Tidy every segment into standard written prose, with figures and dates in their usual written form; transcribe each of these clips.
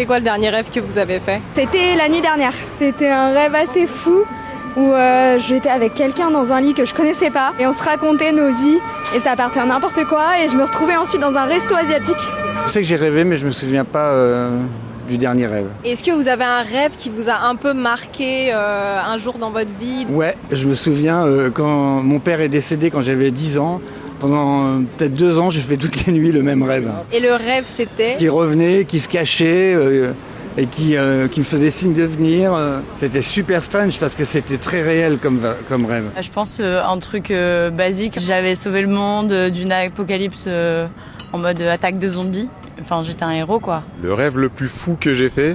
C'est quoi le dernier rêve que vous avez fait? C'était la nuit dernière. C'était un rêve assez fou où j'étais avec quelqu'un dans un lit que je connaissais pas et on se racontait nos vies et ça partait à n'importe quoi et je me retrouvais ensuite dans un resto asiatique. Je sais que j'ai rêvé mais je me souviens pas du dernier rêve. Est-ce que vous avez un rêve qui vous a un peu marqué un jour dans votre vie? Ouais, je me souviens quand mon père est décédé quand j'avais 10 ans. Pendant peut-être 2 ans, j'ai fait toutes les nuits le même rêve. Et le rêve, c'était? Qui revenait, qui se cachait et qui me faisait signe de venir. C'était super strange parce que c'était très réel comme rêve. Je pense un truc basique. J'avais sauvé le monde d'une apocalypse en mode attaque de zombies. Enfin, j'étais un héros, quoi. Le rêve le plus fou que j'ai fait,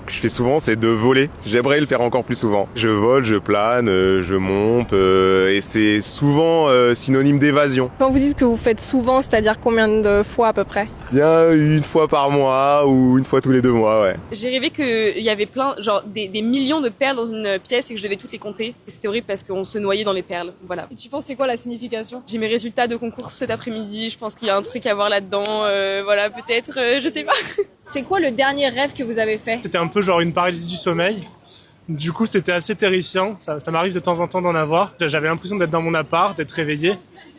que je fais souvent, c'est de voler. J'aimerais le faire encore plus souvent. Je vole, je plane, je monte, et c'est souvent synonyme d'évasion. Quand vous dites que vous faites souvent, c'est-à-dire combien de fois à peu près? Bien une fois par mois ou une fois tous les 2 mois, ouais. J'ai rêvé qu'il y avait plein, genre des millions de perles dans une pièce et que je devais toutes les compter. Et c'était horrible parce qu'on se noyait dans les perles. Voilà. Et tu penses c'est quoi la signification? J'ai mes résultats de concours cet après-midi. Je pense qu'il y a un truc à voir là-dedans. Voilà, peut-être, je sais pas. C'est quoi le dernier rêve que vous avez fait? C'était un peu genre une paralysie du sommeil. Du coup, c'était assez terrifiant. Ça m'arrive de temps en temps d'en avoir. J'avais l'impression d'être dans mon appart, d'être réveillé.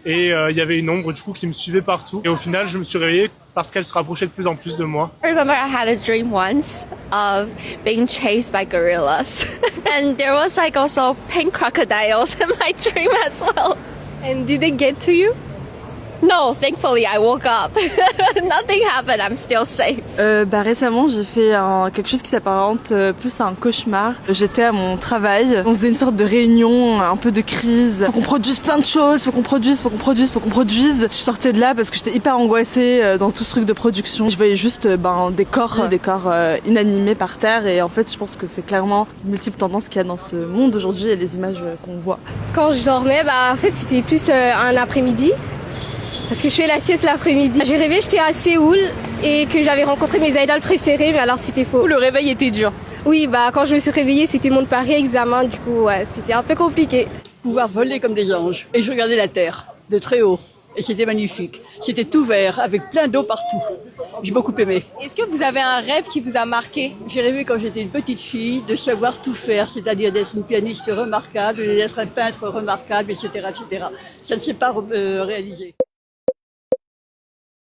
Et il y avait une ombre du coup qui me suivait partout. Et au final, je me suis réveillé parce qu'elle se rapprochait de plus en plus de moi. I remember I had a dream once of being chased by gorillas. And there was like also pink crocodiles in my dream as well. And did they get to you? No, thankfully I woke up. Nothing happened, I'm still safe. Récemment, j'ai fait quelque chose qui s'apparente plus à un cauchemar. J'étais à mon travail, on faisait une sorte de réunion, un peu de crise. Faut qu'on produise plein de choses, faut qu'on produise. Je sortais de là parce que j'étais hyper angoissée dans tout ce truc de production. Je voyais juste des corps inanimés par terre et en fait, je pense que c'est clairement une multiple tendance qu'il y a dans ce monde aujourd'hui et les images qu'on voit. Quand je dormais, en fait c'était plus un après-midi. Parce que je fais la sieste l'après-midi. J'ai rêvé j'étais à Séoul et que j'avais rencontré mes idoles préférées, mais alors c'était faux. Le réveil était dur. Oui, quand je me suis réveillée, c'était mon pari examen, du coup, ouais, c'était un peu compliqué. Pouvoir voler comme des anges. Et je regardais la terre, de très haut. Et c'était magnifique. C'était tout vert, avec plein d'eau partout. J'ai beaucoup aimé. Est-ce que vous avez un rêve qui vous a marqué? J'ai rêvé quand j'étais une petite fille de savoir tout faire, c'est-à-dire d'être une pianiste remarquable, d'être un peintre remarquable, etc., etc. Ça ne s'est pas réalisé.